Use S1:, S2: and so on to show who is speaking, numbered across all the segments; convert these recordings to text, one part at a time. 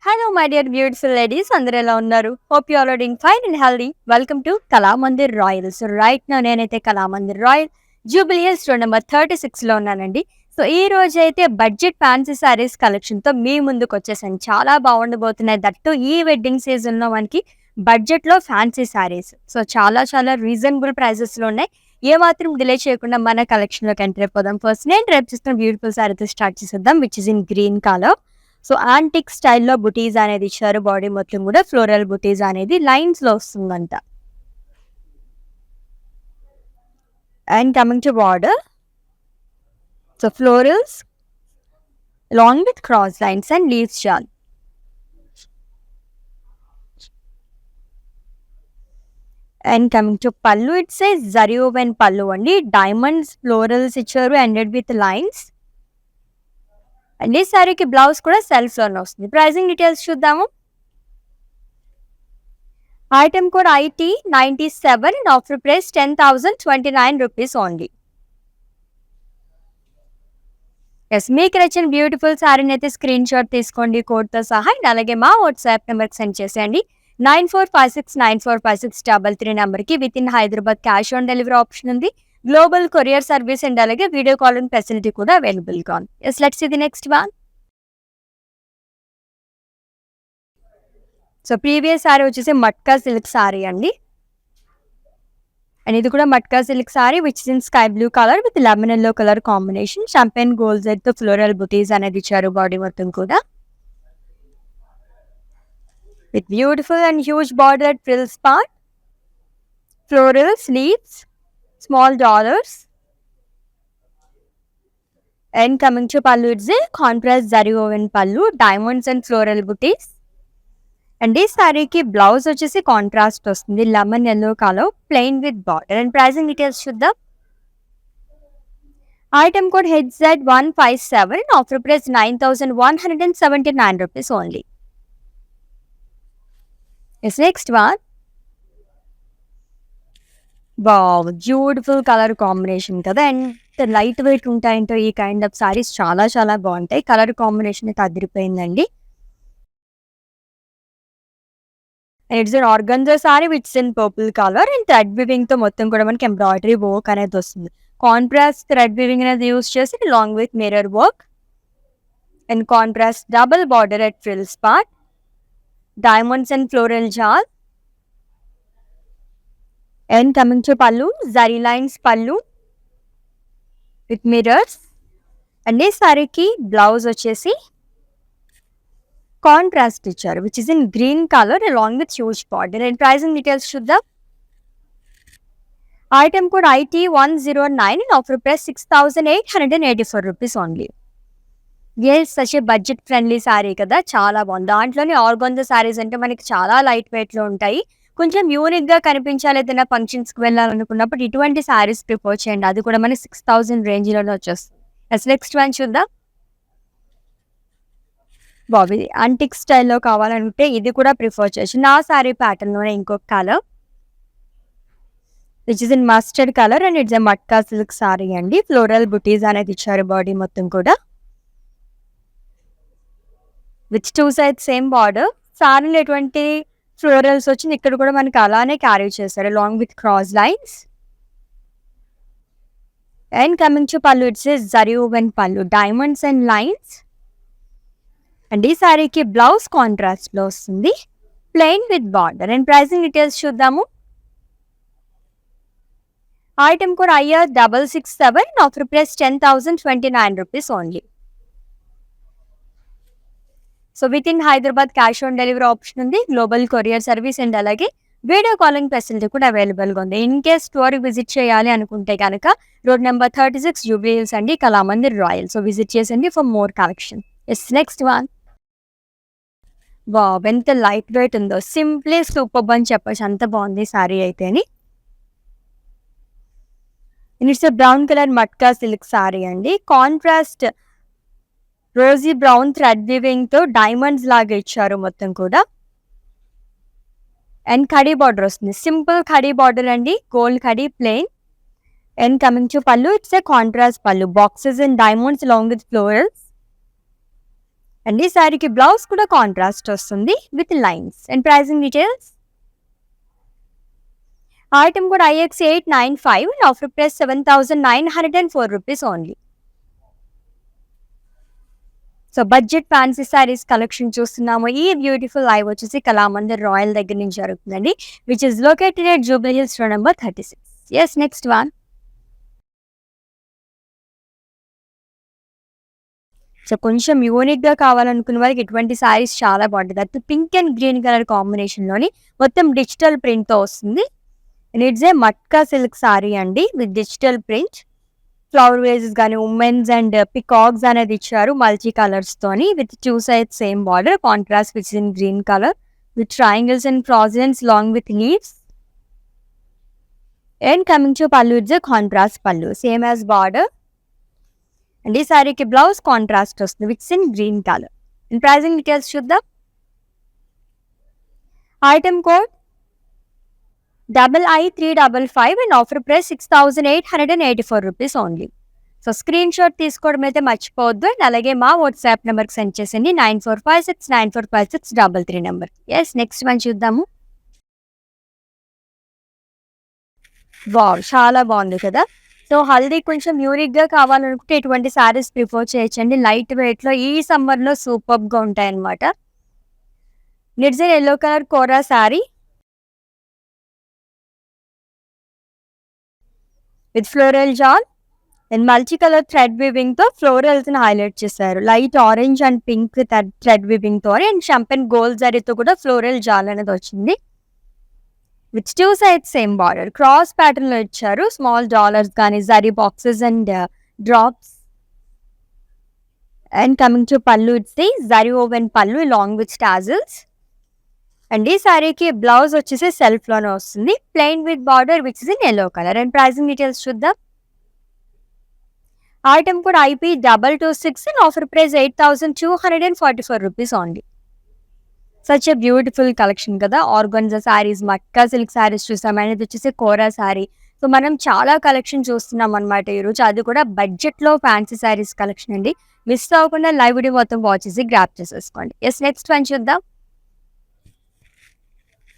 S1: Hello my dear beautiful ladies, అందరూ ఎలా ఉన్నారు? Hope you are doing fine and healthy. Welcome to Kalamandir Royal. So right now నేనైతే Kalamandir Royal Jubilee Hills road number 36లో ఉన్నానండి. So ఈ రోజు అయితే బడ్జెట్ ఫ్యాన్సీ సారీస్ కలెక్షన్తో మీ ముందుకు వచ్చేసాను. చాలా బాగుండబోతున్నాయి. దట్టు ఈ వెడ్డింగ్ సీజన్లో మనకి బడ్జెట్లో ఫ్యాన్సీ సారీస్. సో చాలా చాలా రీజనబుల్ ప్రైజెస్లో ఉన్నాయి. ఏ మాత్రం డిలే చేయకుండా మన కలెక్షన్లోకి ఎంటర్ అయిపోదాం. ఫస్ట్ నేను రేపు చూస్తున్న బ్యూటిఫుల్ సారీతో స్టార్ట్ చేసేద్దాం, which is in green colour. So antique స్టైల్లో బుటీస్ అనేది ఇచ్చారు. బాడీ మొత్తం కూడా ఫ్లోరల్ బుటీస్ అనేది లైన్స్ లో వస్తుందంట. And coming to border, so florals along with cross lines and leaves shawl. And coming to pallu, it says zari woven pallu andi. Diamonds florals ఇచ్చారు ended with lines. అండ్ ఈ సారీకి blouse కూడా self లోనే వస్తుంది. Pricing details చూద్దాము. Item code IT 97 and offer price 10,029 rupees only. Yes, మీకు నచ్చిన beautiful సారీని అయితే స్క్రీన్ షాట్ తీసుకోండి కోడ్తో సహా. అండ్ అలాగే మా వాట్సాప్ నెంబర్కి సెండ్ చేసేయండి. 9456945633 నెంబర్కి. With in Hyderabad cash on delivery option ఉంది. గ్లోబల్ కొరియర్ సర్వీస్ అండ్ అలాగే వీడియో కాలింగ్ ఫెసిలిటీ కూడా అవైలబుల్గా ఉంది. Yes, let's see the next one. So previous sari వచ్చేసి మట్కా సిల్క్ సారీ అండి. అండ్ ఇది కూడా matka silk sari which is in sky blue colour with lemon yellow colour combination. Champagne gold జెడ్ తో ఫ్లోరల్ బుటీస్ అనేది ఇచ్చారు బాడీ మొత్తం కూడా. With beautiful and huge border frills part, floral sleeves, small dollars. And coming to pallu, it's a contrast zari woven pallu, diamonds and floral butis. And ఈ సారీకి blouse వచ్చేసి కాంట్రాస్ట్ వస్తుంది, lemon yellow colour, plain with border. And pricing details చూద్దాం. Item code HZ157, offer price 9,179 rupees only. Yes, next one. Wow, beautiful colour combination కదా. And light weight ఉంటాయంటో ఈ kind of saris చాలా చాలా బాగుంటాయి. కలర్ కాంబినేషన్ అయితే అదిరిపోయిందండి. It's an organza sari which in purple colour and thread weaving తో మొత్తం కూడా మనకి ఎంబ్రాయిడరీ వర్క్ అనేది వస్తుంది. కాంట్రాస్ట్ థ్రెడ్ వివింగ్ అనేది యూస్ చేసి long with mirror work and contrast double border at frills part, diamonds and floral jaal. And coming to pallu, zari lines pallu with mirrors. And ఈ సారీకి బ్లౌజ్ వచ్చేసి కాంట్రాస్ట్ ఇచ్చారు which is in green colour along with huge border. And pricing details చూద్దాం. Item code IT 109 and offer price 6,884 rupees only. Yes, such a budget friendly sari కదా, చాలా బాగుంది. దాంట్లోనే organza saris అంటే మనకి చాలా లైట్ వెయిట్ లో ఉంటాయి. కొంచెం యూనిక్ గా కనిపించాలి ఏదైనా ఫంక్షన్స్ కి వెళ్ళాలనుకున్నప్పుడు ఇటువంటి సారీస్ ప్రిఫర్ చేయండి. అది కూడా మనకి 6,000 రేంజ్ లోనే వచ్చేస్తుంది. ఎస్, నెక్స్ట్ వన్ చూద్దాం. బాబీ యాంటిక్ స్టైల్లో కావాలంటే ఇది కూడా ప్రిఫర్ చేయొచ్చు. నా సారీ ప్యాటర్న్ లోనే ఇంకొక colour which is in mustard colour and it's a matka silk sari అండి. ఫ్లోరల్ బుటీస్ అనేది ఇచ్చారు బాడీ మొత్తం కూడా విత్ 2 sides సేమ్ బార్డర్. సారీలో ఎటువంటి ఫ్లోరల్స్ వచ్చింది ఇక్కడ కూడా మనకి అలానే క్యారీ చేశారు long with cross lines. And coming to pallu, it's a zari woven pallu, diamonds and lines. And ఈ సారీకి బ్లౌజ్ కాంట్రాస్ట్ లో వస్తుంది, plain with border. And pricing details చూద్దాము. Item code IR 667, offer price 10,029 rupees only. So with in Hyderabad cash on delivery option ఉంది. Global courier service and అలాగే video calling facility కూడా అవైలబుల్గా ఉంది. ఇన్ కేస్ స్టోర్ విజిట్ చేయాలి అనుకుంటే కనుక road number 36 Jubilee Hills అండి, కళామందిర్ రాయల్. సో విజిట్ చేసండి for more collection. Yes, next one. Wow, ఎంత లైట్ వెయిట్ ఉందో, సింప్లీ సూపర్ అని చెప్పచ్చు, అంత బాగుంది సారీ అయితే అని. It's brown colour matka silk sari అండి. Contrast rosy brown thread weaving తో డైమండ్స్ లాగా ఇచ్చారు మొత్తం కూడా. అండ్ కడీ బార్డర్ వస్తుంది, సింపుల్ కడీ బార్డర్ అండి, gold kadi plain. And coming to pallu, it's a contrast pallu, boxes and diamonds along with florals. And ఈ శారీకి బ్లౌజ్ కూడా కాంట్రాస్ట్ వస్తుంది with lines. And pricing details, item కూడా IX895 and offer price 7,904 rupees only. So budget fancy saris collection చూస్తున్నాము. ఈ beautiful live వచ్చేసి Kalamandir royal దగ్గర నుంచి జరుగుతుందండి, which is located at Jubilee Hills road number 36. Yes, next one. So కొంచెం యూనిక్ గా కావాలనుకున్న వాళ్ళకి ఇటువంటి శారీస్ చాలా బాగుంటుంది. అది pink and green colour combination లోని మొత్తం డిజిటల్ ప్రింట్ తో వస్తుంది. It's a matka silk sari అండి with digital print. Flower vases కానీ ఉమెన్స్ అండ్ పికాక్స్ అనేది ఇచ్చారు మల్టీ కలర్స్ తోని with 2 sides same border, contrast which in green colour with triangles and fringes long with leaves. And coming to pallu, it's contrast pallu same as border. And ఈ సారీకి blouse contrast వస్తుంది which in green colour. And pricing details చూద్దాం. Item code II355 and offer price 6,884 rupees only. So screen shot తీసుకోవడం అయితే మర్చిపోవద్దు. And అలాగే మా WhatsApp నెంబర్కి సెండ్ చేసింది 9456945633 నెంబర్. ఎస్, నెక్స్ట్ వన్ చూద్దాము. వావ్, చాలా బాగుంది కదా. సో హల్దీ కొంచెం యూనిక్ గా కావాలనుకుంటే ఇటువంటి శారీస్ ప్రిఫర్ చేయొచ్చండి. లైట్ వెయిట్ లో ఈ సమ్మర్ లో సూపర్ గా ఉంటాయి అనమాట. నిడ్స్ yellow colour kora sari with floral జాన్ and multi colour thread weaving తో ఫ్లోరల్స్ ని హైలైట్ చేశారు. Light orange and pink thread weaving తో అండ్ షంపెన్ గోల్డ్ జరీతో కూడా ఫ్లోరల్ జాల్ అనేది వచ్చింది with 2 sides same border. Cross pattern లో ఇచ్చారు స్మాల్ డాలర్స్ కానీ zari boxes and drops. And coming to pallu, it's the zari woven పల్లు లాంగ్ విత్ టాజిల్స్. అండ్ ఈ సారీకి బ్లౌజ్ వచ్చేసి సెల్ఫ్ లోనే వస్తుంది plain with border which is in yellow colour. And pricing details చూద్దాం. ఐటమ్ కూడా IP226 and offer price 8,244 rupees only. Such a beautiful collection కదా. Organza saris, matka silk saris చూసాం. అనేది వచ్చేసి కోరా శారీ. సో మనం చాలా కలెక్షన్ చూస్తున్నాం అనమాట ఈరోజు. అది కూడా బడ్జెట్లో ఫ్యాన్సీ శారీస్ కలెక్షన్ అండి. మిస్ అవ్వకుండా లైవ్ వీడియో మొత్తం వాచ్ చేసి గ్రాప్ చేసేసుకోండి. ఎస్, నెక్స్ట్ వన్ చూద్దాం.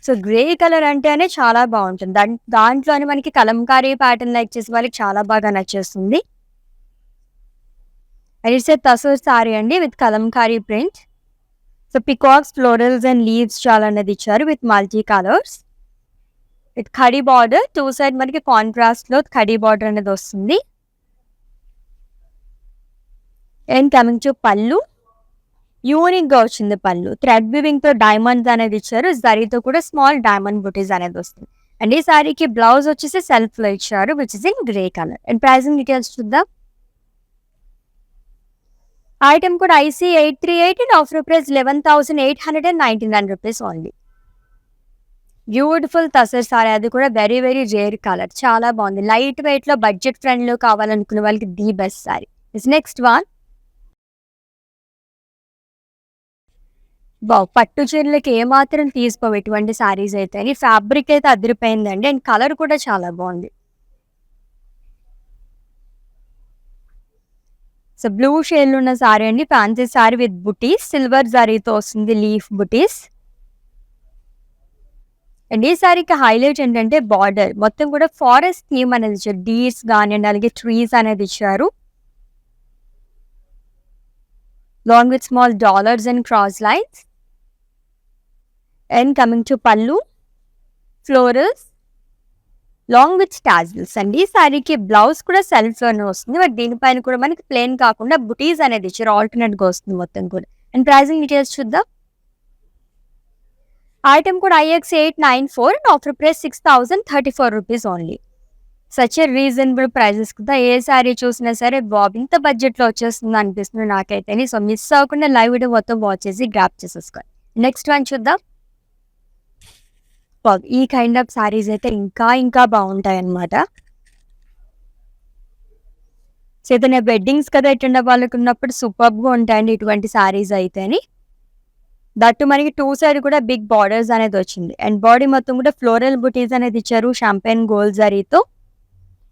S1: సో గ్రే కలర్ అంటేనే చాలా బాగుంటుంది. దాంట్లోనే మనకి కలంకారీ ప్యాటర్న్ లైక్ చేసే వాళ్ళకి చాలా బాగా నచ్చేస్తుంది. అండ్ ఇట్స్ ఏ తసూర్ శారీ అండి with Kalamkari print. So peacocks, florals and leaves చాలా అనేది ఇచ్చారు with multi colours with kadi border. 2 side మనకి కాంట్రాస్ట్ లో ఖడీ బార్డర్ అనేది వస్తుంది. అండ్ కమింగ్ టు పల్లు, యూనిక్ గా వచ్చింది పల్లు. థ్రెడ్ వివింగ్ తో డైమండ్స్ అనేది ఇచ్చారు, జరీతో కూడా స్మాల్ డైమండ్ బుటీస్ అనేది వస్తుంది. అండ్ ఈ సారీకి బ్లౌజ్ వచ్చేసి సెల్ఫ్ లో ఇచ్చారు which is in grey colour. And pricing details చూద్దాం. ఐటమ్ కూడా IC838 and offer price 11,899 rupees only. Beautiful tussar sorry, అది కూడా వెరీ వెరీ రేర్ కలర్, చాలా బాగుంది. లైట్ వెయిట్ లో బడ్జెట్ ఫ్రెండ్ లో కావాలనుకునే వాళ్ళకి the best sorry. Next one. బావ్, పట్టు చీరలకి ఏమాత్రం తీసుకోవు ఎటువంటి సారీస్ అయితే. ఫ్యాబ్రిక్ అయితే అదిరిపోయిందండి. అండ్ కలర్ కూడా చాలా బాగుంది. సో బ్లూ షేడ్ ఉన్న సారీ అండి, fancy sorry with buttis, silver జరీతో వస్తుంది లీఫ్ బుటీస్. అండ్ ఈ సారీకి హైలైట్ ఏంటంటే బార్డర్ మొత్తం కూడా ఫారెస్ట్ థీమ్ అనేది ఇచ్చారు. డీర్స్ కానీ అండ్ అలాగే ట్రీస్ అనేది ఇచ్చారు long with small dollars and cross lines. And coming to pallu, florals long with tassels. And ఈ సారీకి బ్లౌజ్ కూడా సెల్ఫ్ లోనే వస్తుంది. బట్ దీనిపైన కూడా మనకి ప్లెయిన్ కాకుండా బుటీస్ అనేది ఇచ్చారు, ఆల్టర్నేట్ గా వస్తుంది మొత్తం కూడా. అండ్ ప్రైసింగ్ డీటెయిల్స్ చూద్దాం. ఐటమ్ కూడా IX894 and offer price 6,034 rupees only. Such a reasonable prices కదా. ఏ సారీ చూసినా సరే బాబు ఇంత బడ్జెట్ లో వచ్చేస్తుంది అనిపిస్తుంది నాకైతే. సో మిస్ అవ్వకుండా లైవ్ వీడియో మొత్తం వాచ్ చేసి గ్రాప్ చేసేసుకోండి. నెక్స్ట్ వన్ చూద్దాం. ఈ కైండ్ ఆఫ్ సారీస్ అయితే ఇంకా ఇంకా బాగుంటాయి అన్నమాట. సో ఏదైనా వెడ్డింగ్స్ కదా ఎటెండ్ వాళ్ళకి ఉన్నప్పుడు సూపర్గా ఉంటాయండి ఇటువంటి సారీస్ అయితేని. దట్టు మనకి 2 side కూడా బిగ్ బార్డర్స్ అనేది వచ్చింది. అండ్ బాడీ మొత్తం కూడా ఫ్లోరల్ బుటీస్ అనేది ఇచ్చారు షాంపెయిన్ గోల్డ్ జరీతో.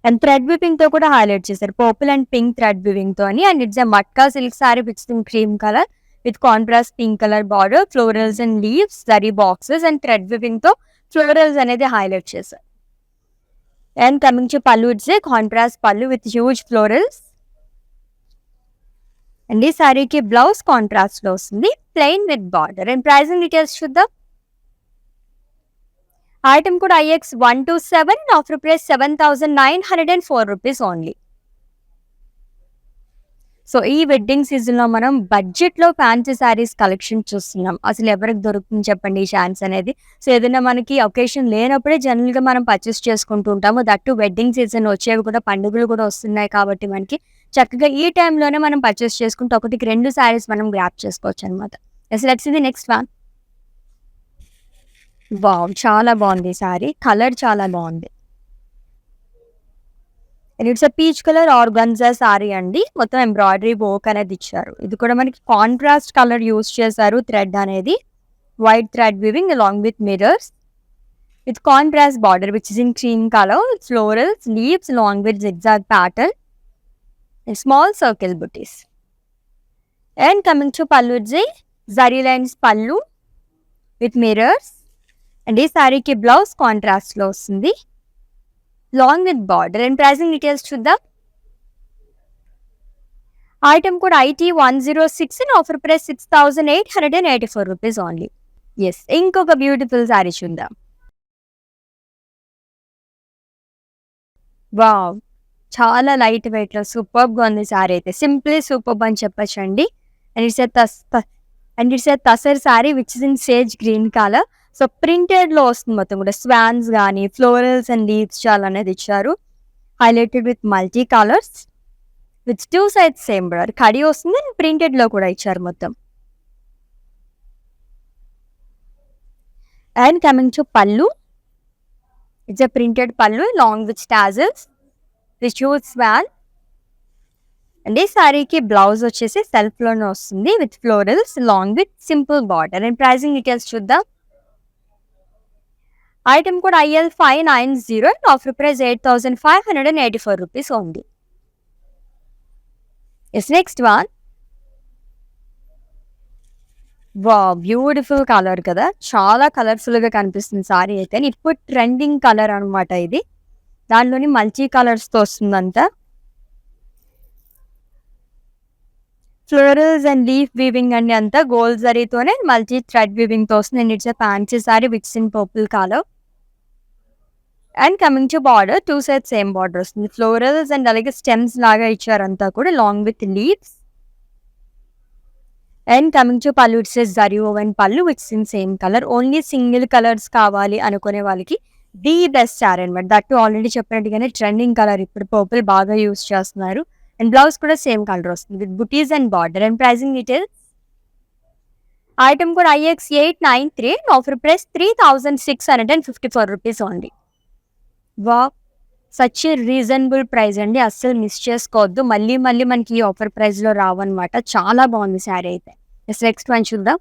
S1: అండ్ థ్రెడ్ వివింగ్ తో కూడా హైలైట్ చేశారు, purple and pink thread weaving తో అని. And it's a matka silk sorry with in cream colour with contrast pink colour border, florals and leaves, zari boxes and thread weaving తో florals అనేది highlight చేశారు. And coming to pallu, it's a contrast పళ్ళు with huge florals. And ఈ సారీకి blouse contrast లో వస్తుంది, plain with border. And pricing details చూద్దాం. Item కూడా IX127, offer price 7,904 rupees only. So ఈ వెడ్డింగ్ సీజన్ లో మనం బడ్జెట్ లో ఫ్యాన్సీ శారీస్ కలెక్షన్ చూస్తున్నాం. అసలు ఎవరికి దొరుకుతుంది చెప్పండి ఈ ఛాన్స్ అనేది. సో ఏదైనా మనకి ఒకేషన్ లేనప్పుడే జనరల్ గా మనం పర్చేస్ చేసుకుంటూ ఉంటాము. దట్టు వెడ్డింగ్ సీజన్ వచ్చేవి కూడా, పండుగలు కూడా వస్తున్నాయి కాబట్టి మనకి చక్కగా ఈ టైంలోనే మనం పర్చేస్ చేసుకుంటే ఒకటికి 2 శారీస్ మనం గ్రాప్ చేసుకోవచ్చు అనమాట. Let's see the next one. Wow, చాలా బాగుంది ఈ శారీ, కలర్ చాలా బాగుంది. And it's peach colour organza sari అండి. మొత్తం ఎంబ్రాయిడరీ వర్క్ అనేది ఇచ్చారు. ఇది కూడా మనకి కాంట్రాస్ట్ కలర్ యూస్ చేశారు. థ్రెడ్ అనేది white thread weaving along with mirrors with contrast border which is in cream colour, florals, leaves along with zigzag pattern and small circle booties. And coming to pallu, zari lines pallu with mirrors. And ఈ సారీకి blouse contrast లో వస్తుంది, long with border. And pricing details చూద్దాం. Item కూడా IT106, offer price 6,884 rupees only. Yes, ఇంకొక beautiful sari చూద్దాం. Wow, చాలా light weight లో సూపర్బ్ గా ఉంది సారీ అయితే. సింప్లీ సూపర్బ్ అని చెప్పచ్చు అండి. And it's a tussar sari which is in sage green colour. So printed లో వస్తుంది మొత్తం కూడా. స్వాన్స్ కానీ ఫ్లోరల్స్ అండ్ లీవ్స్ చాలా అనేది ఇచ్చారు, highlighted with multi colours with 2 sides same border. కడి వస్తుంది అండ్ ప్రింటెడ్ లో కూడా ఇచ్చారు మొత్తం. And coming to pallu, it's a printed pallu long with tassels with huge swan. And ఈ సారీకి బ్లౌజ్ వచ్చేసి సెల్ఫ్ లోనే వస్తుంది with florals long with simple border. And pricing details చూద్దాం. ఐటమ్ కూడా IL590, offer price 8,584 rupees only. Yes, next one. Wow, beautiful colour కదా, చాలా colourful గా కనిపిస్తుంది సారీ అయితే. ఇప్పుడు ట్రెండింగ్ కలర్ అనమాట ఇది. దానిలోని మల్టీ కలర్స్ తో వస్తుందంతా. ఫ్లోరల్స్ అండ్ లీఫ్ వీవింగ్ అండి, అంతా గోల్డ్ జరీతోనే మల్టీ థ్రెడ్ వీవింగ్ తో వస్తుంది. And it's a fancy sorry which in purple colour. And coming to border, 2 sides same border వస్తుంది. ఫ్లోరల్స్ అండ్ అలాగే స్టెమ్స్ లాగా ఇచ్చారంతా కూడా long with leaves. And coming to pallu, it's zari oven పళ్ళు which in same colour. Only single colours కావాలి అనుకునే వాళ్ళకి the best sorry అనమాట. That already చెప్పినట్టుగానే ట్రెండింగ్ కలర్, ఇప్పుడు పర్పుల్ బాగా యూస్ చేస్తున్నారు. అండ్ బ్లౌజ్ కూడా సేమ్ కలర్ వస్తుంది with buttis and border. And pricing details. Item కూడా IX893, offer price 3,654 rupees only. వా, సచ్ ఏ రీజనబుల్ ప్రైస్ అండి, అస్సలు మిస్ చేసుకోవద్దు. మళ్ళీ మళ్ళీ మనకి ఈ ఆఫర్ ప్రైస్ లో రావన్నమాట. చాలా బాగుంది శారీ అయితే. నెక్స్ట్ వన్ చూద్దాం.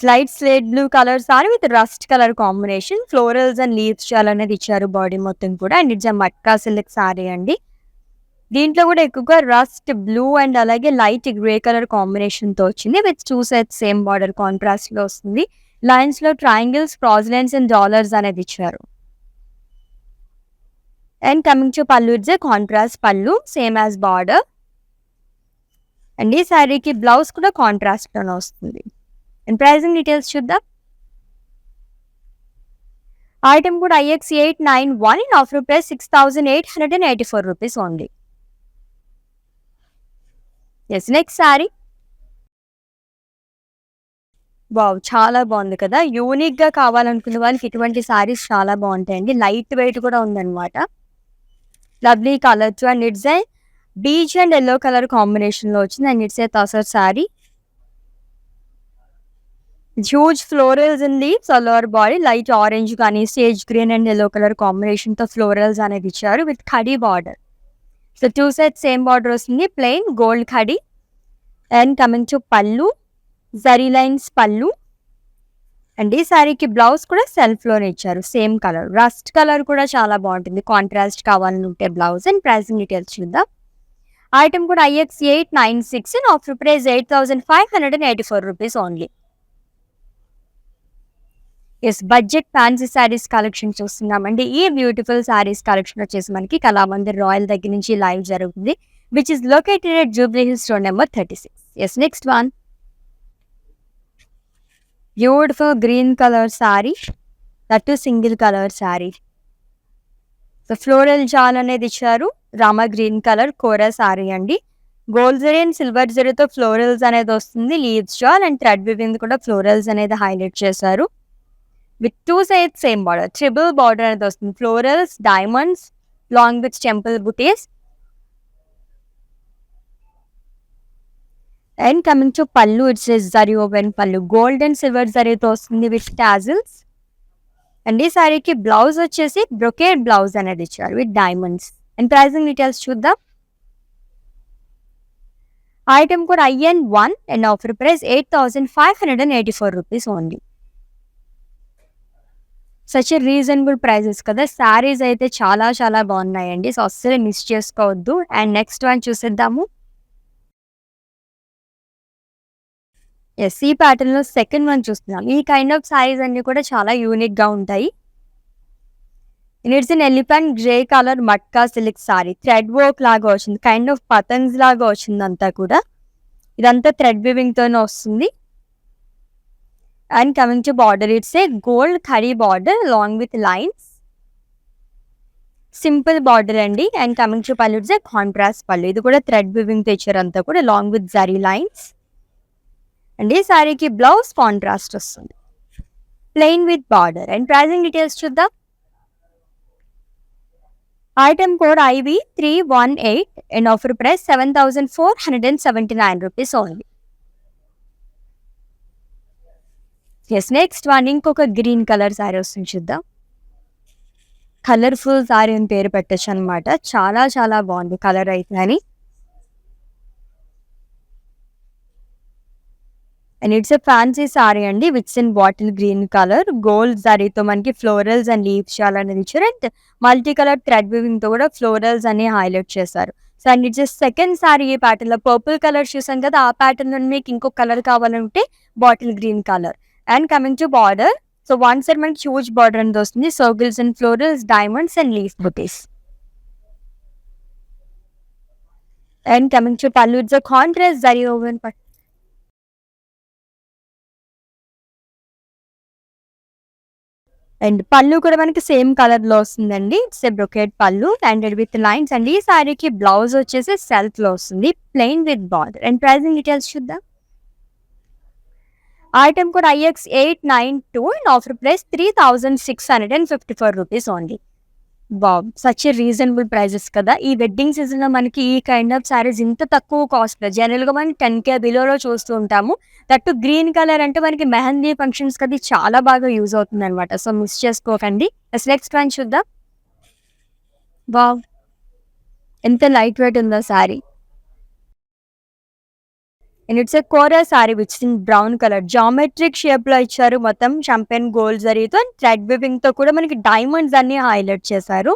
S1: Light slate blue colour sorry with rust colour combination, florals and leaves చాలా అనేది ఇచ్చారు బాడీ మొత్తం కూడా. And it's matka silk sari అండి. దీంట్లో కూడా ఎక్కువగా రస్ట్ బ్లూ అండ్ అలాగే లైట్ గ్రే కలర్ కాంబినేషన్ తో వచ్చింది with 2 sides same border contrast లో వస్తుంది. లైన్స్ లో triangles, cross lines and dollars అనేది ఇచ్చారు. And coming to pallu, it's a contrast పళ్ళు సేమ్ యాజ్ బార్డర్. అండ్ ఈ శారీకి బ్లౌజ్ కూడా కాంట్రాస్ట్ లోనే వస్తుంది. అండ్ ప్రైసింగ్ డీటెయిల్స్ చూద్దాం. ఐటమ్ కూడా IX891, offer price 6,884 rupees only. Yes, next sari. Wow, చాలా బాగుంది కదా. యూనిక్ గా కావాలనుకునే వాళ్ళకి ఇటువంటి సారీస్ చాలా బాగుంటాయండి. లైట్ వెయిట్ కూడా ఉందన్నమాట. Lovely colours and it's a peach and yellow colour combination లో వచ్చింది. And it's a tussar sari, huge florals and leaves all over body. Light orange కానీ sage green and yellow colour combination తో ఫ్లోరల్స్ అనేది ఇచ్చారు with kadi border. So 2 sides same border వస్తుంది, plain gold kadi. And coming to pallu, zari lines పళ్ళు and ఈ శారీకి blouse కూడా self లోనే ఇచ్చారు. సేమ్ కలర్, రస్ట్ కలర్ కూడా చాలా బాగుంటుంది. కాంట్రాస్ట్ కావాలనుంటే బ్లౌజ్. అండ్ ప్రైసింగ్ డీటెయిల్స్ చూద్దాం. ఐటమ్ కూడా IX 896 and offer price 8,584 rupees only. Yes, budget fancy saris collection చూస్తున్నామండి. ఈ బ్యూటిఫుల్ శారీస్ కలెక్షన్ వచ్చేసి మనకి కళామందిర్ రాయల్ దగ్గర నుంచి లైవ్ జరుగుతుంది, which is located at Jubilee Hills road number 36. Yes, next one beautiful green colour sari, that two single colour sari. So floral jaal అనేది ఇచ్చారు. Rama green colour kora sari అండి. గోల్డ్ జరీ అండ్ సిల్వర్ జరీతో ఫ్లోరల్స్ అనేది వస్తుంది. Leaves jaal and thread weaving కూడా ఫ్లోరల్స్ అనేది హైలైట్ చేశారు. With two sides same border, triple border అనేది వస్తుంది. Florals, diamonds long with temple butis. And coming to pallu, it's zari woven పల్లు, గోల్డ్ అండ్ సిల్వర్ జరీతో వస్తుంది విత్ టాజిల్స్. అండ్ ఈ శారీకి బ్లౌజ్ వచ్చేసి బ్రొకేడ్ బ్లౌజ్ అనేది ఇచ్చారు with diamonds. And pricing details చూద్దాం. ఐటమ్ కూడా IN 1 and offer price 8,584 rupees only. Such reasonable prices కదా. శారీస్ అయితే చాలా చాలా బాగున్నాయండి. సో అస్సలు మిస్ చేసుకోవద్దు. అండ్ నెక్స్ట్ వన్ చూసేద్దాము. ఎస్, ఈ ప్యాటర్న్ లో సెకండ్ వన్ చూస్తున్నాం. ఈ కైండ్ ఆఫ్ శారీస్ అన్ని కూడా చాలా యూనిక్ గా ఉంటాయి. It's an elephant grey colour matka silk sorry, thread work లాగా వచ్చింది, కైండ్ ఆఫ్ పతన్స్ లాగా వచ్చింది అంతా కూడా. ఇదంతా థ్రెడ్ వివింగ్ తోనే వస్తుంది. And coming to border, it's a gold kadi border long with lines, simple border అండి. And coming to pallu, it's a contrast pallu. ఇది కూడా థ్రెడ్ వివింగ్ తో ఇచ్చారు అంతా కూడా long with zari lines. And ఈ శారీకి బ్లౌజ్ కాంట్రాస్ట్ వస్తుంది, plain with border. And pricing details చూద్దాం. Item code IB 318 and offer price 7,479 rupees only. Yes, next one ఇంకొక గ్రీన్ కలర్ శారీ వస్తుంది చూద్దాం. కలర్ఫుల్ శారీ అని పేరు పెట్టచ్చు అనమాట. చాలా చాలా బాగుంది కలర్ అయితే అని. And it's a fancy sari అండి, with in bottle green colour, gold జరీతో మనకి ఫ్లోరల్స్ అండ్ లీవ్స్ చాలా అనేది ఇచ్చారు. And multi colour thread weaving తో కూడా ఫ్లోరల్స్ అని హైలైట్ చేశారు. So and it's second sari ఈ ప్యాటర్న్ లో. పర్పుల్ కలర్ చూసాం కదా, ఆ ప్యాటర్న్ లో మీకు ఇంకొక కలర్ కావాలంటే bottle green colour. And coming to border, so one side మనకి హ్యూజ్ బార్డర్ అనేది వస్తుంది, circles and florals, diamonds and leaf బుటీస్. And coming to pallu, it's a contrast zari woven pattu. And pallu కూడా మనకి సేమ్ కలర్ లో వస్తుందండి. It's a brocade pallu and with lines. And ఈ సారీకి బ్లౌజ్ వచ్చేసి సెల్ఫ్ లో వస్తుంది, plain with border. And pricing details చూద్దాం. ఐటమ్ కూడా IX 892 and offer price 3,654 rupees only. బాబ్, సచ్ రీజనబుల్ ప్రైజెస్ కదా. ఈ వెడ్డింగ్ సీజన్ లో మనకి ఈ కైండ్ ఆఫ్ సారీస్ ఇంత తక్కువ కాస్ట్ లో జనరల్ గా మనం 10K బిలోలో చూస్తూ ఉంటాము. దట్టు గ్రీన్ కలర్ అంటే మనకి మెహందీ ఫంక్షన్స్ కది చాలా బాగా యూజ్ అవుతుంది అనమాట. సో మిస్ చేసుకోకండి. నెక్స్ట్ వన్ చూద్దాం. బావ్, ఎంత లైట్ వెయిట్ ఉందో sari. And it's a kora sari which in brown colour, geometric shape లో ఇచ్చారు. మొత్తం షంపెన్ గోల్డ్ జరీతో అండ్ థ్రెడ్ వివింగ్ తో కూడా మనకి డైమండ్స్ అన్ని హైలైట్ చేశారు.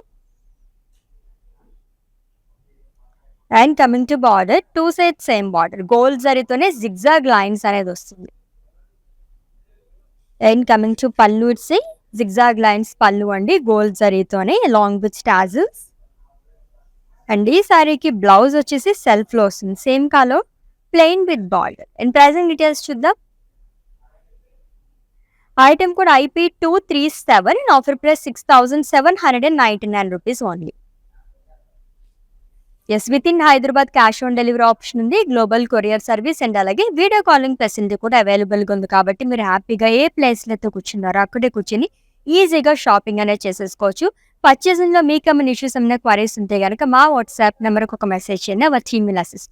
S1: And coming to border, two side same border, gold జరీతోనే జిగ్జాగ్ లైన్స్ అనేది వస్తుంది. And coming to pallu, it's zigzag lines pallu అండి, గోల్డ్ జరీతోనే లాంగ్ విత్ టాజిల్స్. అండ్ ఈ సారీకి బ్లౌజ్ వచ్చేసి సెల్ఫ్ లో వస్తుంది, same colour, plain with border. And pricing details చూద్దాం. ఐటమ్ కూడా IP 237 and offer price 6,799 rupees only. Yes, with in Hyderabad cash on delivery option ఉంది, గ్లోబల్ కొరియర్ సర్వీస్ అండ్ అలాగే video calling facility కూడా అవైలబుల్గా ఉంది. కాబట్టి మీరు హ్యాపీగా ఏ ప్లేస్లతో కూర్చున్నారో అక్కడే కూర్చొని ఈజీగా షాపింగ్ అనేది చేసేసుకోవచ్చు. పర్చేసింగ్ లో మీకు ఏమైనా ఇష్యూస్ ఏమైనా క్వరీస్ ఉంటే కనుక మా వాట్సాప్ నెంబర్కి ఒక మెసేజ్ చేయండి, our team will assist.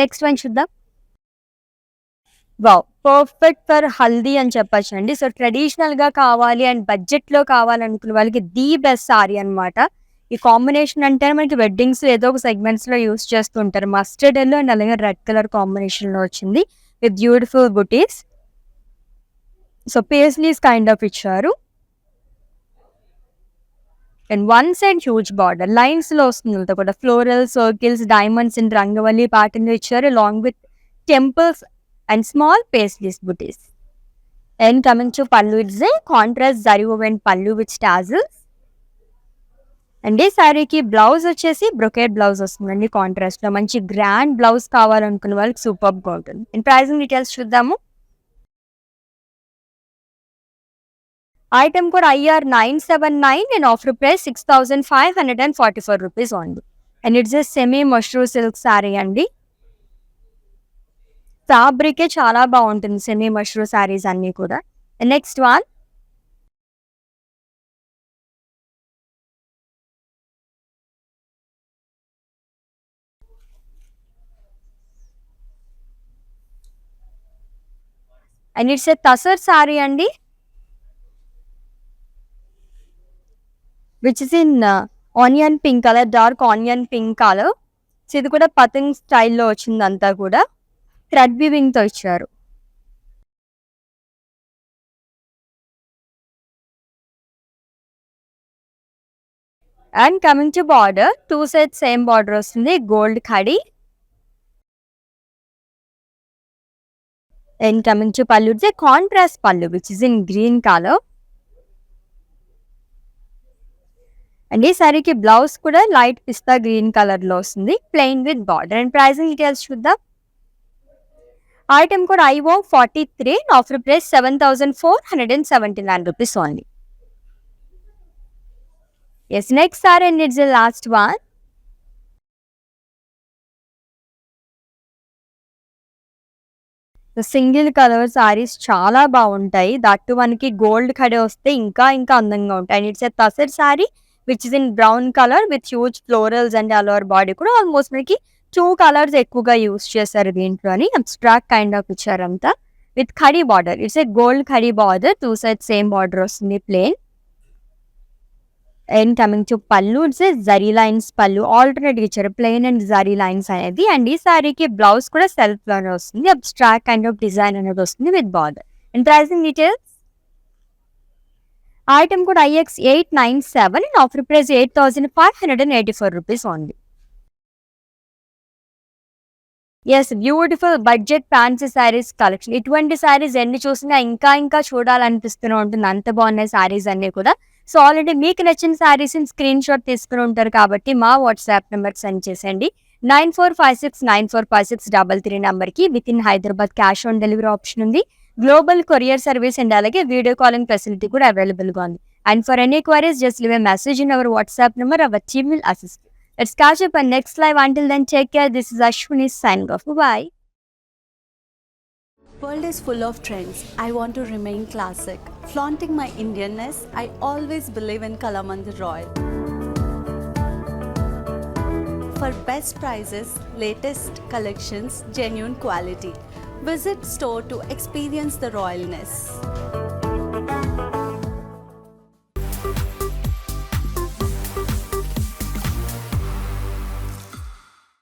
S1: Next one చూద్దాం. వావ్, పర్ఫెక్ట్ ఫర్ హల్దీ అని చెప్పొచ్చు అండి. సో ట్రెడిషనల్ గా కావాలి అండ్ బడ్జెట్ లో కావాలనుకున్న వాళ్ళకి ది బెస్ట్ సారీ అనమాట. ఈ కాంబినేషన్ అంటే మనకి వెడ్డింగ్స్ ఏదో ఒక సెగ్మెంట్స్ లో యూస్ చేస్తూ ఉంటారు. మస్టర్డ్ ఎల్లో అండ్ అలాగే రెడ్ కలర్ కాంబినేషన్ లో వచ్చింది with beautiful butis. So paisleys kind of ఇచ్చారు. And one side huge border lines లో వస్తుంది అంతా కూడా. Floral circles, diamonds and rangavalli pattern ఇచ్చారు along with temples and small paisleys butis. And coming to pallu, it's a contrast zari woven pallu with tassels. And ఈ శారీకి blouse వచ్చేసి brocade blouse వస్తుందండి కాంట్రాస్ట్ లో. మంచి గ్రాండ్ బ్లౌజ్ కావాలనుకున్న వాళ్ళకి సూపర్ గా ఉంటుంది. అండ్ ప్రైసింగ్ డీటెయిల్స్ చూద్దాము. Item code IR 979 and offer price 6,544 rupees only. And it's a semi mushroom silk saree అండి. ఫ్యాబ్రికే చాలా బాగుంటుంది సెమీ మష్రూమ్ శారీస్ అన్నీ కూడా. Next one, and it's a tussar sari అండి, which is in onion pink colour, dark onion pink colour. So ఇది కూడా పతంగ్ స్టైల్లో వచ్చింది అంతా కూడా. థ్రెడ్ వీవింగ్ తో ఇచ్చారు. And coming to border, two side same border వస్తుంది, gold kadi. And coming to pallu, it's a contrast pallu which is in green colour. And ఈ సారీకి బ్లౌజ్ కూడా లైట్ పిస్తా గ్రీన్ కలర్ లో వస్తుంది, plain with border. And pricing details చూద్దాం. Item code IO 43, offer price 7,479 rupees only. Yes, next saree and it's the last one. Single colour saris చాలా బాగుంటాయి. That మనకి gold కడే వస్తే ఇంకా ఇంకా అందంగా ఉంటాయి. And it's a tussar sari which is in brown colour with huge florals and allover body కూడా almost మనకి 2 కలర్స్ ఎక్కువగా యూస్ చేశారు దీంట్లో అని. అబ్స్ట్రాక్ట్ కైండ్ ఆఫ్ ఇచ్చారంతా with kadi border. It's a gold kadi border, two side same border వస్తుంది plain. And coming to pallu, it's a zari lines pallu, alternate ఇచ్చారు plain and zari lines అనేది. అండ్ ఈ సారీకి బ్లౌజ్ కూడా సెల్ఫ్ లోనే వస్తుంది, అబ్స్ట్రాక్ట్ కైండ్ ఆఫ్ డిజైన్ అనేది వస్తుంది with border. And pricing details. Item కూడా IX 897 and offer price 8,584 rupees only. Yes, beautiful budget fancy saris collection. ఇటువంటి శారీస్ ఎన్ని చూసినా ఇంకా ఇంకా చూడాలనిపిస్తూనే ఉంటుంది, అంత బాగున్నాయి శారీస్ అన్నీ కూడా. సో ఆల్రెడీ మీకు నచ్చిన శారీస్ స్క్రీన్ షాట్ తీసుకుని ఉంటారు కాబట్టి మా వాట్సాప్ నెంబర్కి సెండ్ చేసేయండి. 9456945633 నెంబర్కి. With in Hyderabad cash on delivery option ఉంది, గ్లోబల్ కొరియర్ సర్వీస్ అండ్ అలాగే వీడియో కాలింగ్ ఫెసిలిటీ కూడా అవైలబుల్గా ఉంది. And for any queries just leave a message in our WhatsApp number, our team will assist. Let's catch up on next live. Until then, take care. This is Ashwini signing off. Bye.
S2: World is full of trends. I want to remain classic. Flaunting my Indianness, I always believe in Kalamandir Royal. For best prices, latest collections, genuine quality. Visit store to experience the royalness.